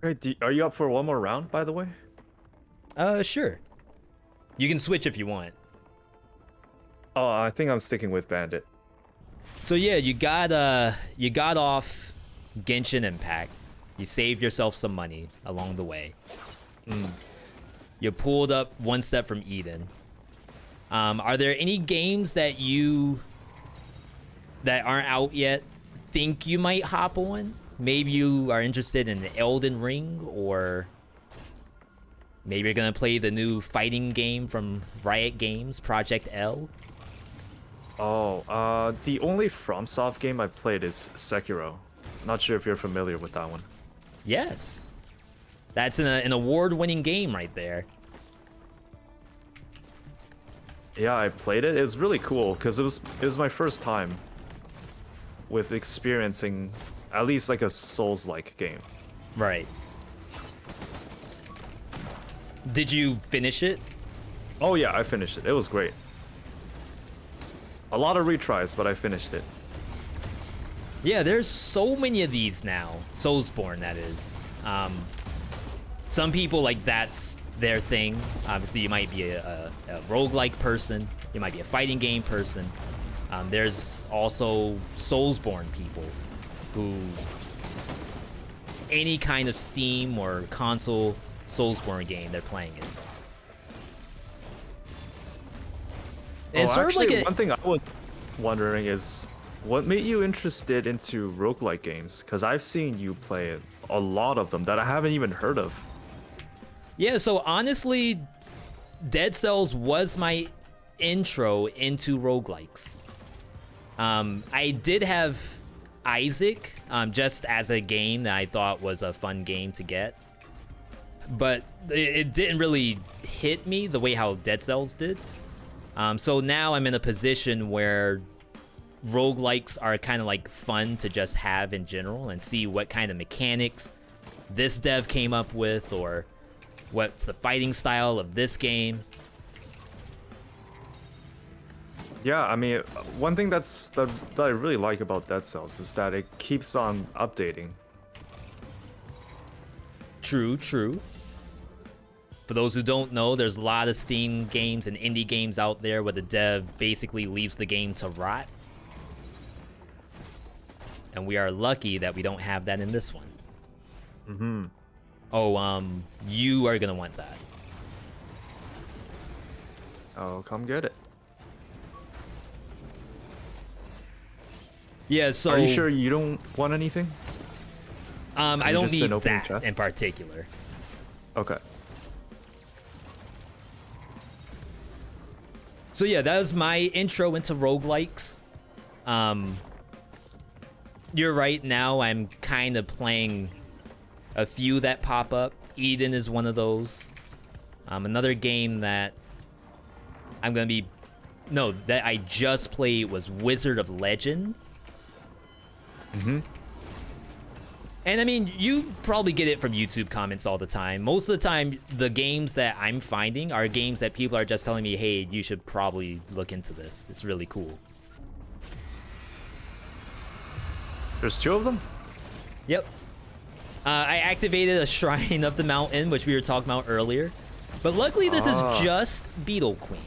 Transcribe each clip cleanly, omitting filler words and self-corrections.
Hey, are you up for one more round, by the way? Sure. You can switch if you want. Oh, I think I'm sticking with Bandit. So yeah, you got off Genshin Impact. You saved yourself some money along the way. You pulled up one step from Eden. Are there any games that aren't out yet think you might hop on? Maybe you are interested in Elden Ring, or maybe you're gonna play the new fighting game from Riot Games, Project L. Oh, the only FromSoft game I played is Sekiro. Not sure if you're familiar with that one. Yes, that's an award-winning game right there. Yeah, I played it. It was really cool because it was my first time with experiencing at least like a Souls-like game. Right. Did you finish it? Oh yeah, I finished it. It was great. A lot of retries, but I finished it. Yeah, there's so many of these now. Soulsborne, that is. Some people, like, that's their thing. Obviously, you might be a roguelike person. You might be a fighting game person. There's also Soulsborne people who... any kind of Steam or console Soulsborne game, they're playing it. And Oh, sort actually, of like one thing I was wondering is, what made you interested into roguelike games? Because I've seen you play a lot of them that I haven't even heard of. Yeah, so honestly, Dead Cells was my intro into roguelikes. I did have Isaac, just as a game that I thought was a fun game to get. But it didn't really hit me the way how Dead Cells did. So now I'm in a position where roguelikes are kind of like fun to just have in general and see what kind of mechanics this dev came up with, or what's the fighting style of this game. Yeah, I mean, one thing that I really like about Dead Cells is that it keeps on updating. True, true. For those who don't know, there's a lot of Steam games and indie games out there where the dev basically leaves the game to rot. And we are lucky that we don't have that in this one. Mm-hmm. Oh, you are gonna want that. Oh, come get it. Yeah, so... Are you sure you don't want anything? I don't need that chests? in particular. Okay. So yeah, that was my intro into roguelikes. You're right, now I'm kind of playing a few that pop up. Eden is one of those. Another game that I'm gonna be... no, that I just played was Wizard of Legend. Mm-hmm. And I mean, you probably get it from YouTube comments all the time. Most of the time, the games that I'm finding are games that people are just telling me, hey, you should probably look into this. It's really cool. There's two of them? Yep. I activated a Shrine of the Mountain, which we were talking about earlier. But luckily, this is just Beetle Queen.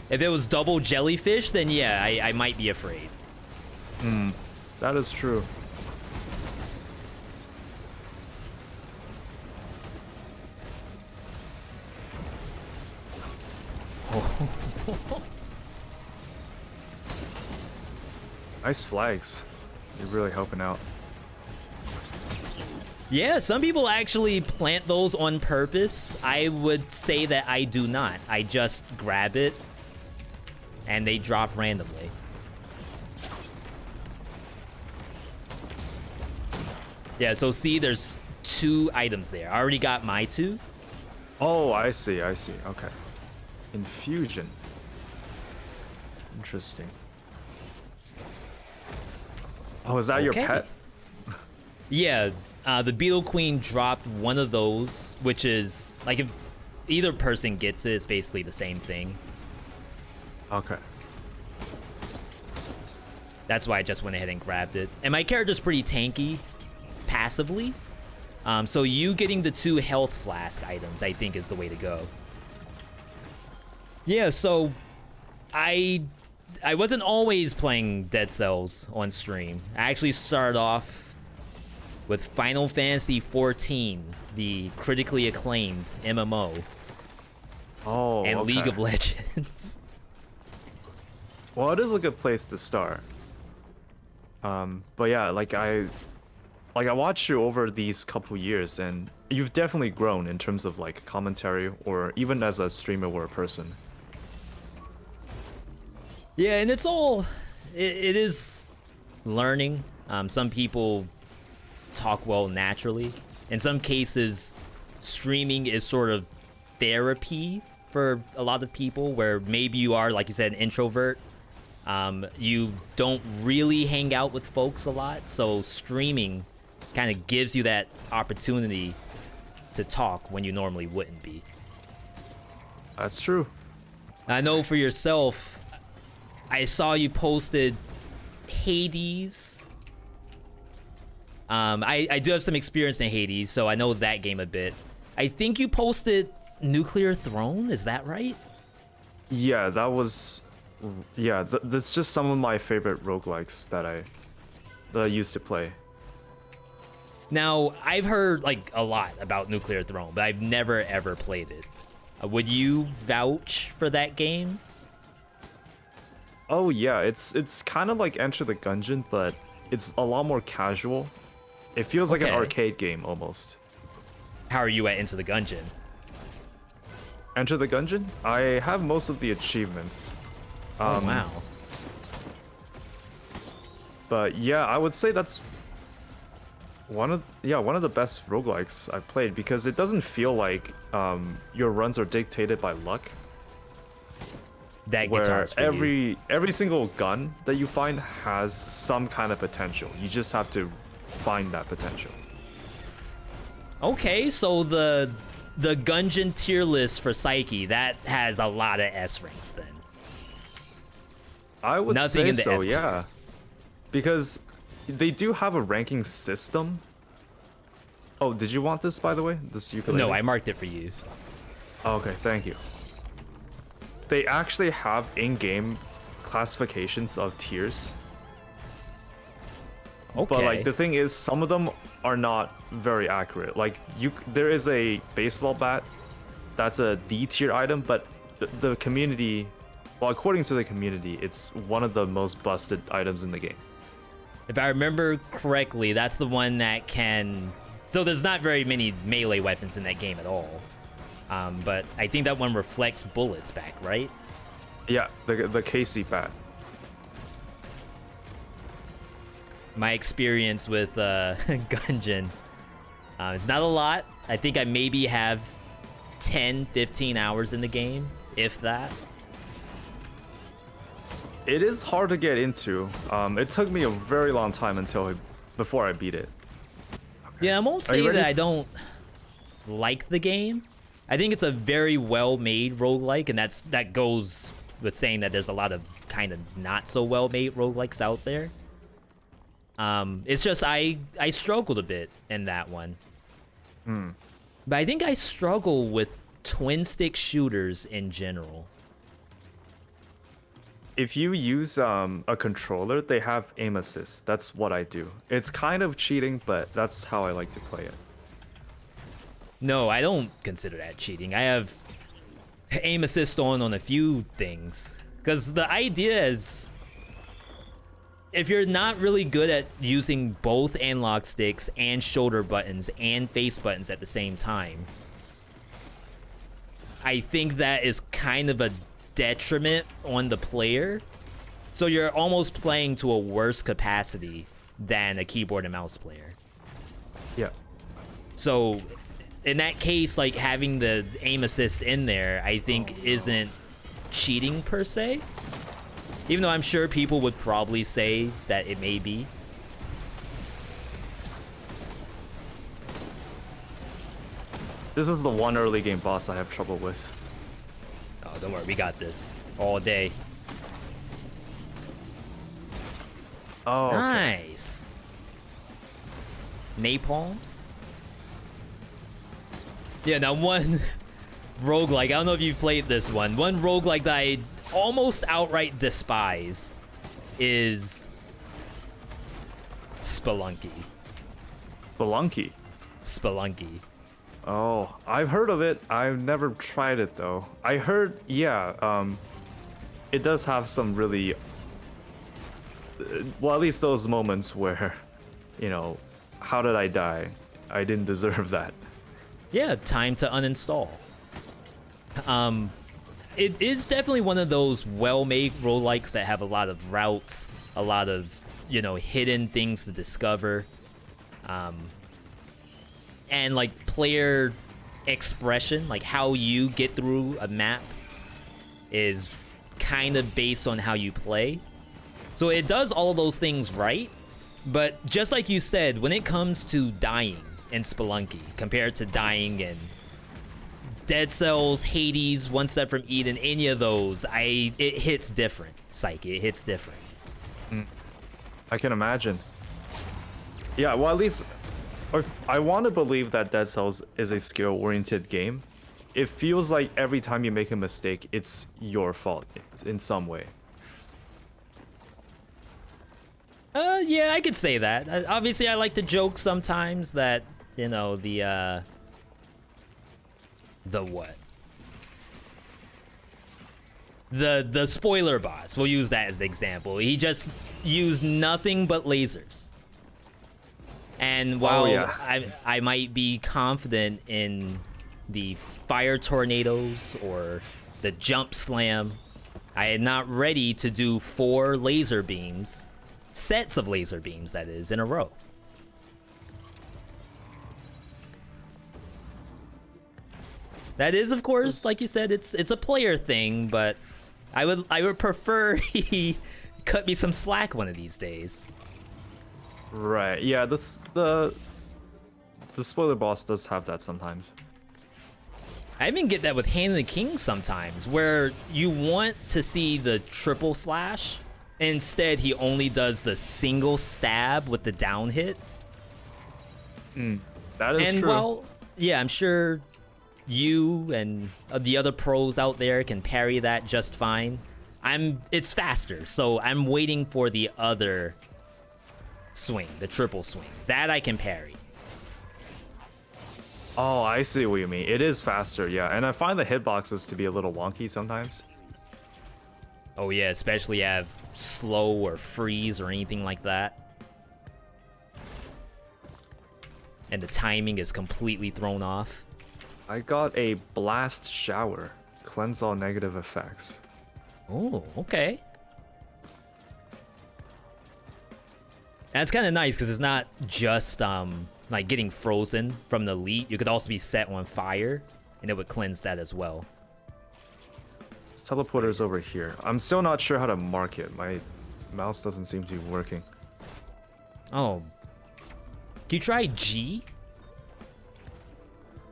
If it was double jellyfish, then yeah, I might be afraid. That is true. Nice flags. You're really helping out. Yeah, some people actually plant those on purpose. I would say that I do not. I just grab it and they drop randomly. Yeah, so see, there's 2 items there. I already got my 2. Oh, I see, I see. Okay. Infusion. Interesting. Oh, is that your pet? Yeah, the Beetle Queen dropped one of those, which is, like, if either person gets it, it's basically the same thing. Okay. That's why I just went ahead and grabbed it. And my character's pretty tanky passively. So you getting the 2 health flask items, I think, is the way to go. Yeah, so I wasn't always playing Dead Cells on stream. I actually started off with Final Fantasy XIV, the critically acclaimed MMO. Oh, and okay. League of Legends. Well, it is a good place to start. But yeah, like I watched you over these couple years, and you've definitely grown in terms of like commentary or even as a streamer or a person. Yeah, and it's all, it is learning. Some people talk well naturally. In some cases, streaming is sort of therapy for a lot of people, where maybe you are, like you said, an introvert. You don't really hang out with folks a lot, so streaming kind of gives you that opportunity to talk when you normally wouldn't be. That's true. I know for yourself, I saw you posted Hades. I do have some experience in Hades, so I know that game a bit. I think you posted Nuclear Throne, is that right? Yeah, that was... Yeah, that's just some of my favorite roguelikes that I used to play. Now, I've heard like a lot about Nuclear Throne, but I've never ever played it. Would you vouch for that game? Oh yeah, it's kind of like Enter the Gungeon, but it's a lot more casual. It feels like an arcade game almost. How are you at Into the Gungeon? Enter the Gungeon? I have most of the achievements. Oh, wow. But yeah, I would say that's one of the best roguelikes I've played, because it doesn't feel like your runs are dictated by luck. That where guitar's for you. every single gun that you find has some kind of potential. You just have to find that potential. Okay, so the Gungeon tier list for Pseychie, that has a lot of S ranks then. I would Nothing say in the so, F yeah. Because they do have a ranking system. Oh, did you want this, by the way? This ukulele? No, I marked it for you. Oh, okay, thank you. They actually have in-game classifications of tiers. Okay. But like the thing is, some of them are not very accurate. Like there is a baseball bat that's a D tier item, but the community, well, according to the community, it's one of the most busted items in the game. If I remember correctly, that's the one that can... So there's not very many melee weapons in that game at all. But I think that one reflects bullets back, right? Yeah, the KC bat. My experience with Gungeon, it's not a lot. I think I maybe have 10, 15 hours in the game, if that. It is hard to get into. It took me a very long time before I beat it. Okay. Yeah, I won't say that I don't like the game. I think it's a very well-made roguelike, and that goes with saying that there's a lot of kind of not so well-made roguelikes out there. It's just I struggled a bit in that one. But I think I struggle with twin-stick shooters in general. If you use a controller, they have aim assist. That's what I do. It's kind of cheating, but that's how I like to play it. No, I don't consider that cheating. I have aim assist on a few things. Because the idea is, if you're not really good at using both analog sticks and shoulder buttons and face buttons at the same time, I think that is kind of a detriment on the player. So you're almost playing to a worse capacity than a keyboard and mouse player. Yeah. So in that case, like having the aim assist in there, I think isn't cheating per se. Even though I'm sure people would probably say that it may be. This is the one early game boss I have trouble with. Oh, don't worry, we got this all day. Oh, okay. Nice. Napalms. Yeah, now one roguelike, I don't know if you've played this one. One roguelike that I almost outright despise is Spelunky. Spelunky. Spelunky. Oh, I've heard of it. I've never tried it though. I heard, yeah, it does have some really, well, at least those moments where, you know, how did I die? I didn't deserve that. Yeah, time to uninstall. It is definitely one of those well-made roguelikes that have a lot of routes, a lot of, you know, hidden things to discover. And like player expression, like how you get through a map is kind of based on how you play. So it does all those things right, but just like you said, when it comes to dying in Spelunky compared to dying in Dead Cells, Hades, One Step from Eden, any of those, it hits different. Pseychie, it hits different. I can imagine. Yeah, well, at least I want to believe that Dead Cells is a skill-oriented game. It feels like every time you make a mistake, it's your fault in some way. Yeah, I could say that. Obviously, I like to joke sometimes that, you know, the what? The spoiler boss, we'll use that as the example. He just used nothing but lasers. And while I might be confident in the fire tornadoes or the jump slam, I am not ready to do 4 laser beams, sets of laser beams, that is, in a row. That is, of course, like you said, it's a player thing, but I would prefer he cut me some slack one of these days. Right. Yeah. The spoiler boss does have that sometimes. I even get that with Hand of the King sometimes, where you want to see the triple slash, instead he only does the single stab with the down hit. That is And true. well, yeah, I'm sure you and the other pros out there can parry that just fine. It's faster, so I'm waiting for the other swing, the triple swing. That I can parry. Oh, I see what you mean. It is faster, yeah. And I find the hitboxes to be a little wonky sometimes. Oh yeah, especially if you have slow or freeze or anything like that. And the timing is completely thrown off. I got a blast shower. Cleanse all negative effects. Oh, okay. That's kind of nice because it's not just like getting frozen from the elite. You could also be set on fire, and it would cleanse that as well. This teleporter's over here. I'm still not sure how to mark it. My mouse doesn't seem to be working. Oh. Can you try G?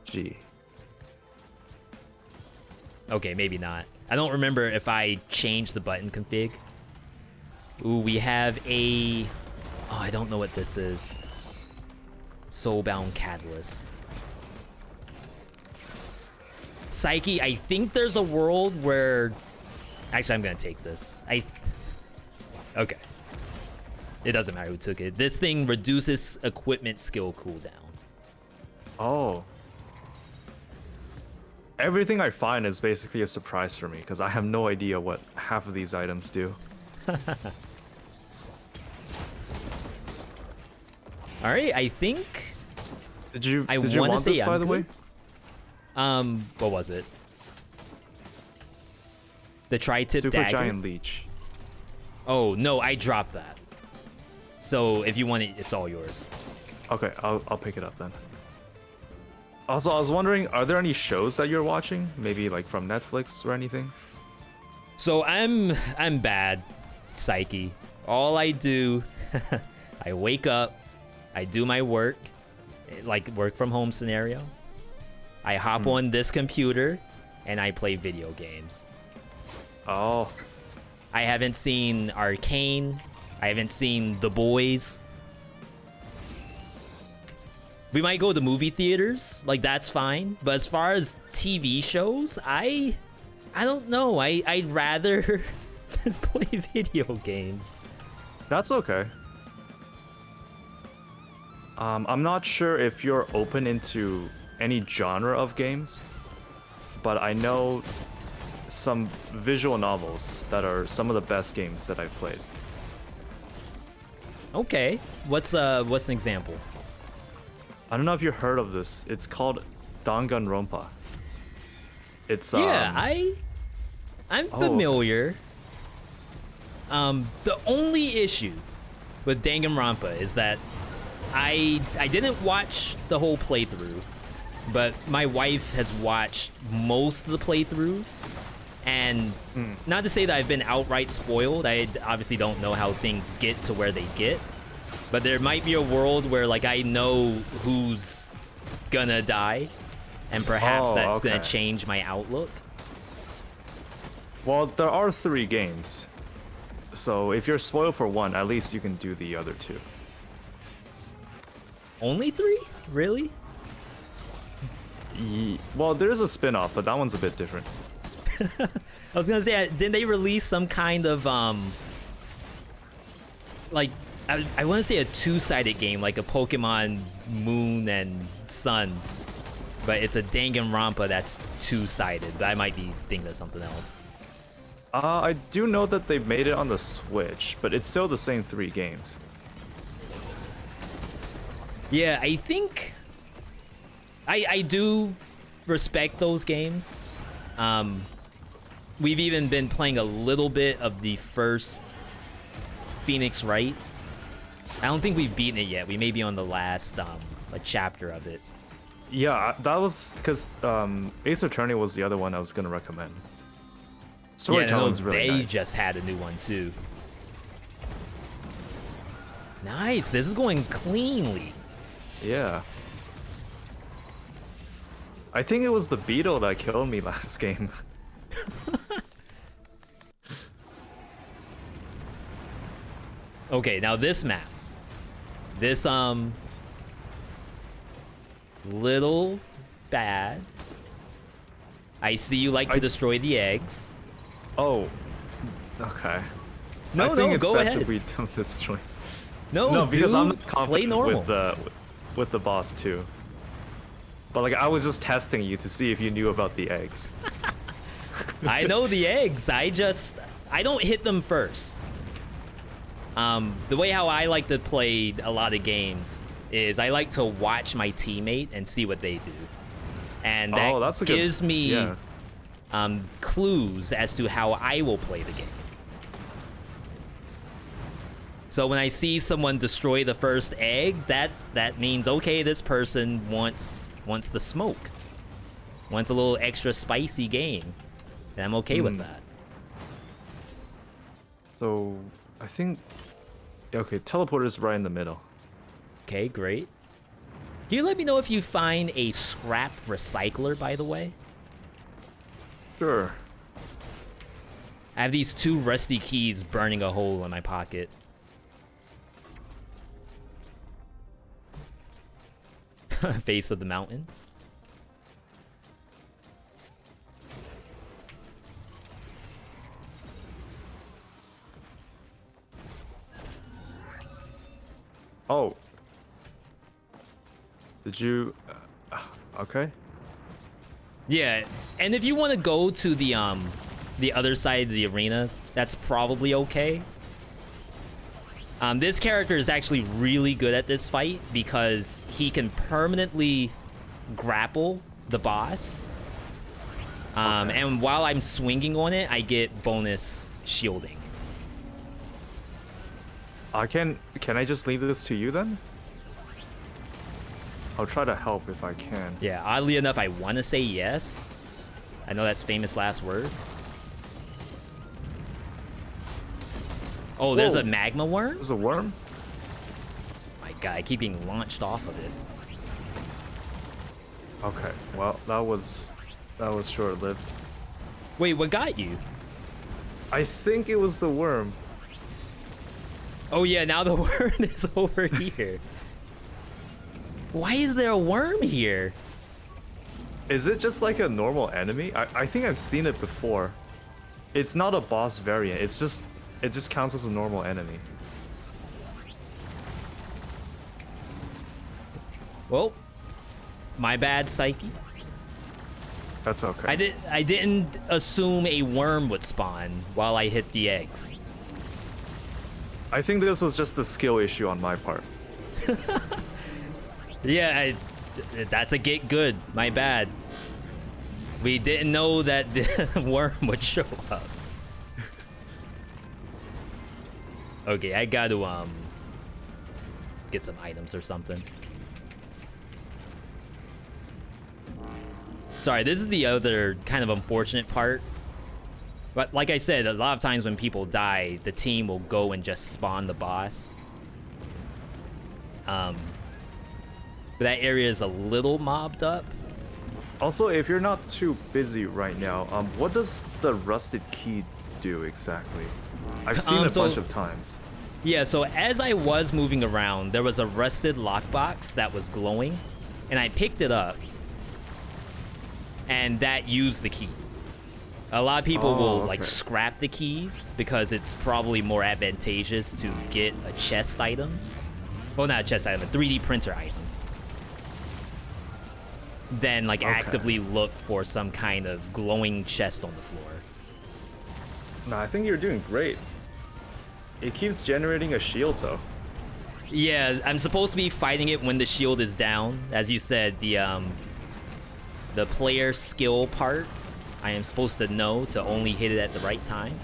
G. Okay, maybe not. I don't remember if I changed the button config. Ooh, we have a... Oh, I don't know what this is. Soulbound Catalyst. Pseychie, I think there's a world where... Actually, I'm gonna take this. Okay. It doesn't matter who took it. This thing reduces equipment skill cooldown. Oh. Everything I find is basically a surprise for me because I have no idea what half of these items do. All right, I think Did you I want wanna say this, by I'm the way? good. What was it? The tri-tip Super dagger? Giant Leech. Oh, no, I dropped that. So if you want it, it's all yours. Okay, I'll pick it up then. Also, I was wondering, are there any shows that you're watching? Maybe like from Netflix or anything? So I'm bad, Pseychie. All I do, I wake up, I do my work, like work from home scenario. I hop on this computer and I play video games. Oh, I haven't seen Arcane. I haven't seen The Boys. We might go to movie theaters, like that's fine. But as far as TV shows, I don't know. I'd rather play video games. That's okay. I'm not sure if you're open into any genre of games, but I know some visual novels that are some of the best games that I've played. Okay, what's an example? I don't know if you heard of this. It's called Danganronpa. It's Yeah, I'm familiar. The only issue with Danganronpa is that I didn't watch the whole playthrough, but my wife has watched most of the playthroughs, and not to say that I've been outright spoiled. I obviously don't know how things get to where they get, but there might be a world where like I know who's gonna die, and perhaps that's gonna change my outlook. Well, there are 3 games, so if you're spoiled for one, at least you can do the other 2. Only 3? Really? Well, there's a spin-off, but that one's a bit different. I was gonna say, didn't they release some kind of like I want to say a 2-sided game, like a Pokemon Moon and Sun, but it's a Danganronpa that's 2-sided. But I might be thinking of something else. I do know that they made it on the Switch, but it's still the same 3 games. Yeah, I think I do respect those games. We've even been playing a little bit of the first Phoenix Wright. I don't think we've beaten it yet. We may be on the last like chapter of it. Yeah, that was because Ace Attorney was the other one I was gonna recommend. Storytelling's really they nice. just had a new one too. Nice. This is going cleanly. Yeah. I think it was the beetle that killed me last game. Okay, now this map. This little bad. I see you like to destroy the eggs. Oh. Okay. No, I think it's go best ahead. if we don't destroy. No, because dude, I'm not play confident normal. with the boss too. But like I was just testing you to see if you knew about the eggs. I know the eggs. I don't hit them first. The way how I like to play a lot of games is I like to watch my teammate and see what they do, and that gives me clues as to how I will play the game. So when I see someone destroy the first egg, that means okay, this person wants the smoke, wants a little extra spicy game, and I'm okay with that. So I think okay, teleporter's right in the middle. Okay, great. Can you let me know if you find a scrap recycler, by the way? Sure. I have these 2 rusty keys burning a hole in my pocket. Face of the mountain. Oh. Did you? Okay. Yeah, and if you want to go to the other side of the arena, that's probably okay. This character is actually really good at this fight because he can permanently grapple the boss. And while I'm swinging on it, I get bonus shielding. Can I just leave this to you then? I'll try to help if I can. Yeah, oddly enough, I want to say yes. I know that's famous last words. Oh, there's a magma worm? There's a worm? My God, I keep being launched off of it. Okay, well, that was short-lived. Wait, what got you? I think it was the worm. Oh yeah, now the worm is over here. Why is there a worm here? Is it just like a normal enemy? I think I've seen it before. It's not a boss variant. It just counts as a normal enemy. Well, my bad, Pseychie. That's okay. I didn't assume a worm would spawn while I hit the eggs. I think this was just a skill issue on my part. Yeah, that's a get good. My bad. We didn't know that the worm would show up. Okay, I got to get some items or something. Sorry, this is the other kind of unfortunate part. But like I said, a lot of times when people die, the team will go and just spawn the boss. But that area is a little mobbed up. Also, if you're not too busy right now, what does the rusted key do exactly? I've seen it a bunch of times. Yeah, so as I was moving around, there was a rusted lockbox that was glowing, and I picked it up, and that used the key. A lot of people will like scrap the keys because it's probably more advantageous to get a chest item. Well, not a chest item, a 3D printer item. Than like actively look for some kind of glowing chest on the floor. No, I think you're doing great. It keeps generating a shield though. Yeah, I'm supposed to be fighting it when the shield is down. As you said, the player skill part, I am supposed to know to only hit it at the right time.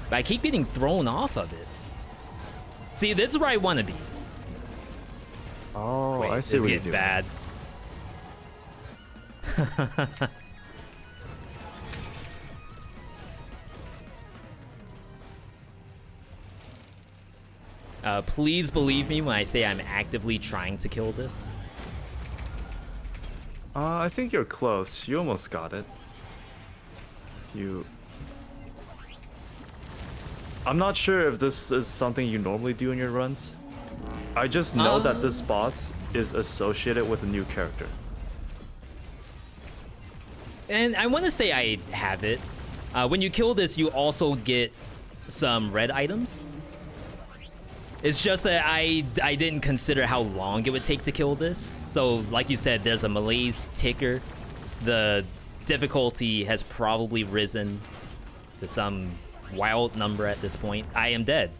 But I keep getting thrown off of it. See, this is where I want to be. Oh, wait, I see what you're doing. Bad. Please believe me when I say I'm actively trying to kill this. I think you're close. You almost got it. I'm not sure if this is something you normally do in your runs. I just know that this boss is associated with a new character. And I want to say I have it. When you kill this, you also get some red items. It's just that I didn't consider how long it would take to kill this. So, like you said, there's a malaise ticker. The difficulty has probably risen to some wild number at this point. I am dead.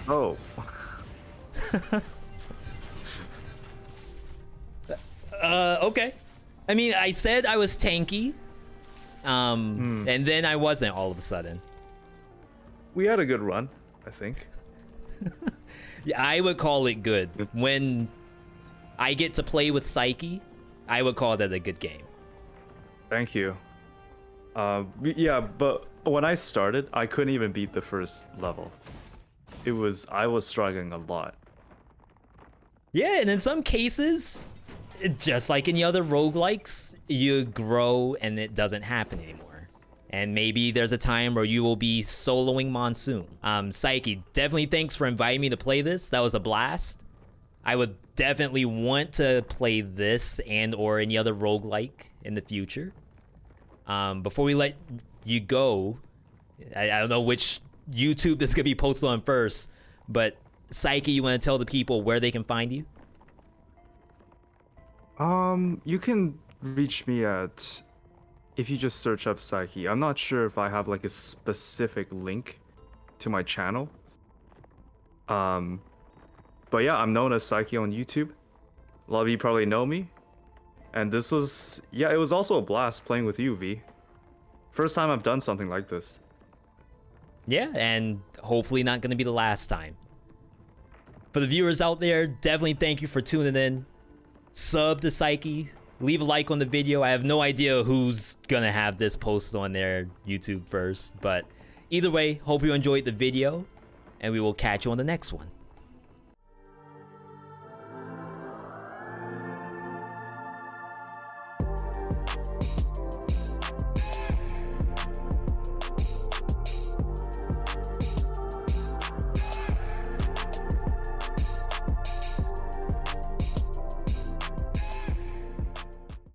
Oh. Okay. I mean, I said I was tanky. And then I wasn't all of a sudden. We had a good run, I think. Yeah, I would call it good. When I get to play with Pseychie, I would call that a good game. Thank you. Yeah, but when I started, I couldn't even beat the first level. I was struggling a lot. Yeah, and in some cases, just like any other roguelikes, you grow and it doesn't happen anymore. And maybe there's a time where you will be soloing Monsoon. Pseychie, definitely thanks for inviting me to play this. That was a blast. I would definitely want to play this and or any other roguelike in the future. Before we let you go, I don't know which YouTube this could be posted on first, but Pseychie, you want to tell the people where they can find you? You can reach me at, if you just search up Pseychie. I'm not sure if I have like a specific link to my channel. But yeah, I'm known as Pseychie on YouTube. A lot of you probably know me. And this was, yeah, it was also a blast playing with you, V. First time I've done something like this. Yeah, and hopefully not going to be the last time. For the viewers out there, definitely thank you for tuning in. Sub to Pseychie. Leave a like on the video. I have no idea who's going to have this posted on their YouTube first. But either way, hope you enjoyed the video. And we will catch you on the next one.